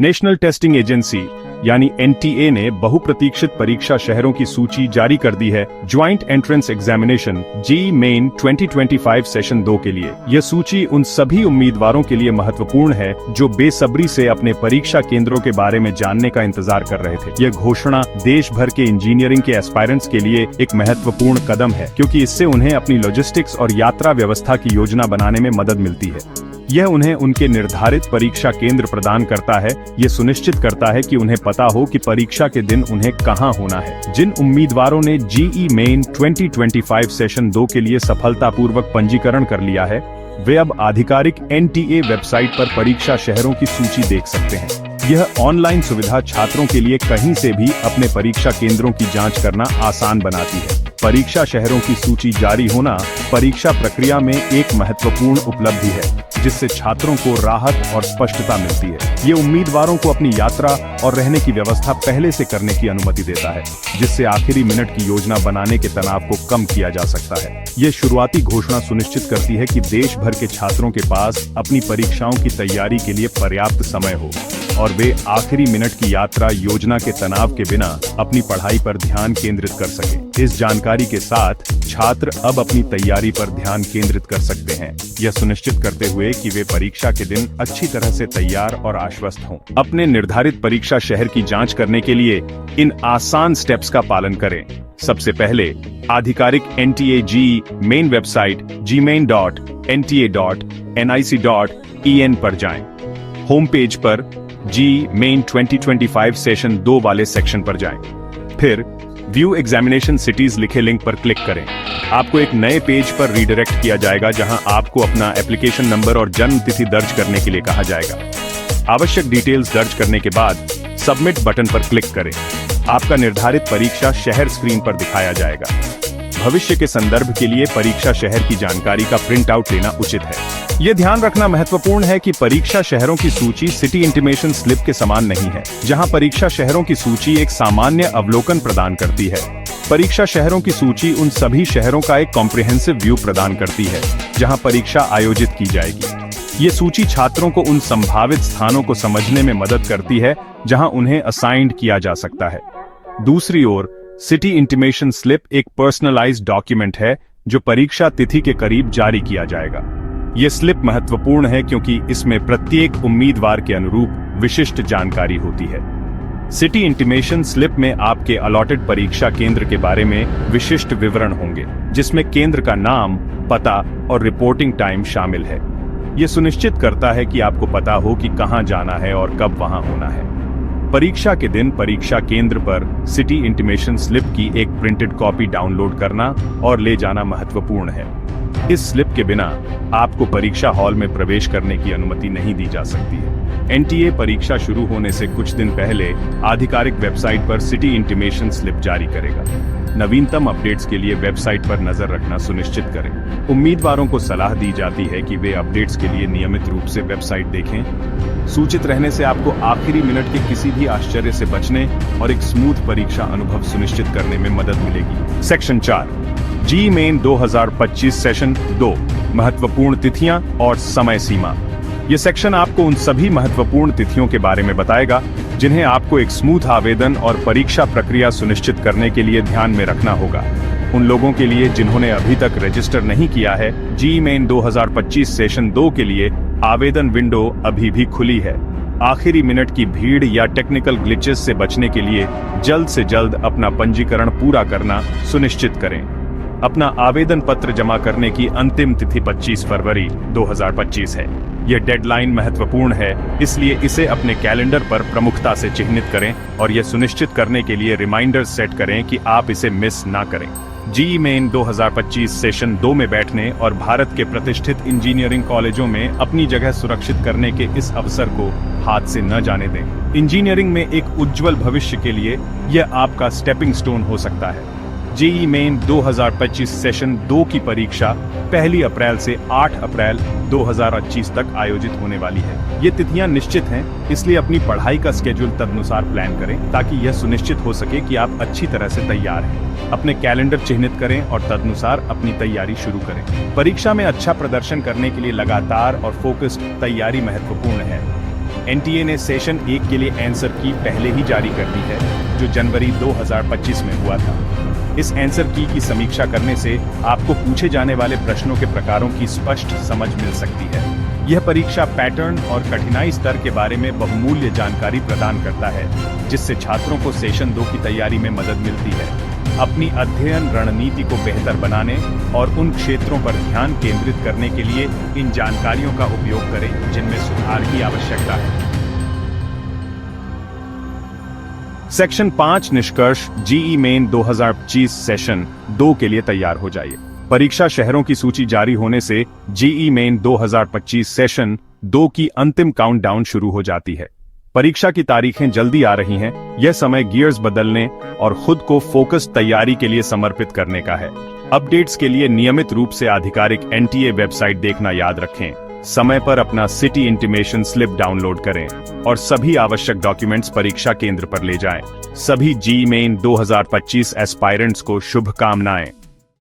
National testing agency यानी NTA ने बहुप्रतीक्षित परीक्षा शहरों की सूची जारी कर दी है joint entrance examination JEE main 2025 session 2 के लिए। यह सूची उन सभी उम्मीदवारों के लिए महत्वपूर्ण है जो बेसब्री से अपने परीक्षा केंद्रों के बारे में जानने का इंतजार कर रहे थे। यह घोषणा देश भर के इंजीनियरिंग के एस्पायरेंट्स के लिए एक महत्वपूर्ण कदम है, क्योंकि इससे उन्हें अपनी लॉजिस्टिक्स और यात्रा व्यवस्था की योजना बनाने में मदद मिलती है। यह उन्हें उनके निर्धारित परीक्षा केंद्र प्रदान करता है। यह सुनिश्चित करता है कि उन्हें पता हो कि परीक्षा के दिन उन्हें कहां होना है। जिन उम्मीदवारों ने जेईई मेन 2025 सेशन 2 के लिए सफलतापूर्वक पंजीकरण कर लिया है, वे अब आधिकारिक एनटीए वेबसाइट पर परीक्षा शहरों की सूची देख सकते हैं। यह ऑनलाइन सुविधा छात्रों के लिए कहीं से भी अपने परीक्षा केंद्रों की जांच करना आसान बनाती है। परीक्षा शहरों की सूची जारी होना परीक्षा प्रक्रिया में एक महत्वपूर्ण उपलब्धि है, जिससे छात्रों को राहत और स्पष्टता मिलती है। ये उम्मीदवारों को अपनी यात्रा और रहने की व्यवस्था पहले से करने की अनुमति देता है, जिससे आखिरी मिनट की योजना बनाने के तनाव को कम किया जा सकता है। ये शुरुआती घोषणा सुनिश्चित करती है कि देश भर के छात्रों के पास अपनी परीक्षाओं की तैयारी के लिए पर्याप्त समय हो और वे आखिरी मिनट की यात्रा योजना के तनाव के बिना अपनी पढ़ाई पर ध्यान केंद्रित कर सकें। इस जानकारी के साथ छात्र अब अपनी तैयारी पर ध्यान केंद्रित कर सकते हैं, यह सुनिश्चित करते हुए कि वे परीक्षा के दिन अच्छी तरह से तैयार और आश्वस्त हों। अपने निर्धारित परीक्षा शहर की जांच करने के लिए इन आसान स्टेप्स का पालन करें। सबसे पहले आधिकारिक NTA JEE main website gmain.nta.nic.in पर जाएं। होम पेज पर जेईई मेन 2025 सेशन 2 वाले सेक्शन पर जाएं। फिर व्यू एग्जामिनेशन सिटीज लिखे लिंक पर क्लिक करें। आपको एक नए पेज पर रीडायरेक्ट किया जाएगा, जहां आपको अपना एप्लीकेशन नंबर और जन्म तिथि दर्ज करने के लिए कहा जाएगा। आवश्यक डिटेल्स दर्ज करने के बाद सबमिट बटन पर क्लिक करें। आपका निर्धारित परीक्षा शहर स्क्रीन पर दिखाया जाएगा। भविष्य के संदर्भ के लिए परीक्षा शहर की जानकारी का प्रिंट आउट लेना उचित है। ये ध्यान रखना महत्वपूर्ण है कि परीक्षा शहरों की सूची सिटी इंटीमेशन स्लिप के समान नहीं है, जहां परीक्षा शहरों की सूची एक सामान्य अवलोकन प्रदान करती है। परीक्षा शहरों की सूची उन सभी शहरों का एक कॉम्प्रिहेंसिव व्यू प्रदान करती है जहां परीक्षा आयोजित की जाएगी। ये सूची छात्रों को उन संभावित स्थानों को समझने में मदद करती है जहां उन्हें असाइंड किया जा सकता है। दूसरी ओर सिटी इंटीमेशन स्लिप एक पर्सनलाइज्ड डॉक्यूमेंट है जो परीक्षा तिथि के करीब जारी किया जाएगा। ये स्लिप महत्वपूर्ण है क्योंकि इसमें प्रत्येक उम्मीदवार के अनुरूप विशिष्ट जानकारी होती है। सिटी इंटीमेशन स्लिप में आपके अलॉटेड परीक्षा केंद्र के बारे में विशिष्ट विवरण होंगे, जिसमें केंद्र का नाम, पता और रिपोर्टिंग टाइम शामिल है। यह सुनिश्चित करता है कि आपको पता हो कि कहां जाना है और कब वहां होना है। परीक्षा के दिन परीक्षा केंद्र पर सिटी इंटीमेशन स्लिप की एक प्रिंटेड कॉपी डाउनलोड करना और ले जाना महत्वपूर्ण है। इस स्लिप के बिना आपको परीक्षा हॉल में प्रवेश करने की अनुमति नहीं दी जा सकती है। एनटीए परीक्षा शुरू होने से कुछ दिन पहले आधिकारिक वेबसाइट पर सिटी इंटीमेशन स्लिप जारी करेगा। नवीनतम अपडेट्स के लिए वेबसाइट पर नजर रखना सुनिश्चित करें। उम्मीदवारों को सलाह दी जाती है कि वे अपडेट्स के लिए नियमित रूप से वेबसाइट देखें। सूचित रहने से आपको आखिरी मिनट के किसी भी आश्चर्य से बचने और एक स्मूथ परीक्षा अनुभव सुनिश्चित करने में मदद मिलेगी। सेक्शन 4 जेईई मेन 2025 सेशन 2 महत्वपूर्ण तिथियां और समय सीमा। यह सेक्शन आपको उन सभी महत्वपूर्ण तिथियों के बारे में बताएगा जिन्हें आपको एक स्मूथ आवेदन और परीक्षा प्रक्रिया सुनिश्चित करने के लिए ध्यान में रखना होगा। उन लोगों के लिए जिन्होंने अभी तक रजिस्टर नहीं किया है, जेईई मेन 2025 सेशन 2 के लिए आवेदन विंडो अभी भी खुली है। आखिरी मिनट की भीड़ या टेक्निकल ग्लिचेस से बचने के लिए जल्द से जल्द अपना पंजीकरण पूरा करना सुनिश्चित करें। अपना आवेदन पत्र जमा करने की अंतिम तिथि 25 फरवरी 2025 है। यह डेडलाइन महत्वपूर्ण है, इसलिए इसे अपने कैलेंडर पर प्रमुखता से चिह्नित करें और यह सुनिश्चित करने के लिए रिमाइंडर सेट करें कि आप इसे मिस ना करें। जेईई मेन 2025 सेशन 2 में बैठने और भारत के प्रतिष्ठित इंजीनियरिंग कॉलेजों में अपनी जगह सुरक्षित करने के इस अवसर को हाथ से न जाने दें। इंजीनियरिंग में एक उज्जवल भविष्य के लिए यह आपका स्टेपिंग स्टोन हो सकता है। जेईई मेन 2025 सेशन 2 की परीक्षा 1 अप्रैल से 8 अप्रैल 2025 तक आयोजित होने वाली है। ये तिथियां निश्चित हैं, इसलिए अपनी पढ़ाई का स्केड्यूल तदनुसार प्लान करें ताकि यह सुनिश्चित हो सके कि आप अच्छी तरह से तैयार हैं। अपने कैलेंडर चिह्नित करें और तदनुसार अपनी तैयारी शुरू करें। परीक्षा में अच्छा प्रदर्शन करने के लिए लगातार और फोकस्ड तैयारी महत्वपूर्ण है। एनटीए ने सेशन 1 के लिए आंसर की पहले ही जारी कर दी है, जो जनवरी 2025 में हुआ था। इस आंसर की समीक्षा करने से आपको पूछे जाने वाले प्रश्नों के प्रकारों की स्पष्ट समझ मिल सकती है। यह परीक्षा पैटर्न और कठिनाई स्तर के बारे में बहुमूल्य जानकारी प्रदान करता है, जिससे छात्रों को सेशन 2 की तैयारी में मदद मिलती है। अपनी अध्ययन रणनीति को बेहतर बनाने और उन क्षेत्रों पर ध्यान केंद्रित करने के लिए इन जानकारियों का उपयोग करें जिनमें सुधार की आवश्यकता है। सेक्शन 5 निष्कर्ष जीई मेन 2025 सेशन 2 के लिए तैयार हो जाइए। परीक्षा शहरों की सूची जारी होने से जीई मेन 2025 सेशन 2 की अंतिम काउंटडाउन शुरू हो जाती है। परीक्षा की तारीखें जल्दी आ रही हैं, यह समय गियर्स बदलने और खुद को फोकस तैयारी के लिए समर्पित करने का है। अपडेट्स के लिए नियमित रूप से आधिकारिक एनटीए वेबसाइट देखना याद रखें। समय पर अपना सिटी इंटीमेशन स्लिप डाउनलोड करें और सभी आवश्यक डॉक्यूमेंट्स परीक्षा केंद्र पर ले जाएं। सभी जी मेन 2025 एस्पायरेंट्स को शुभकामनाएं।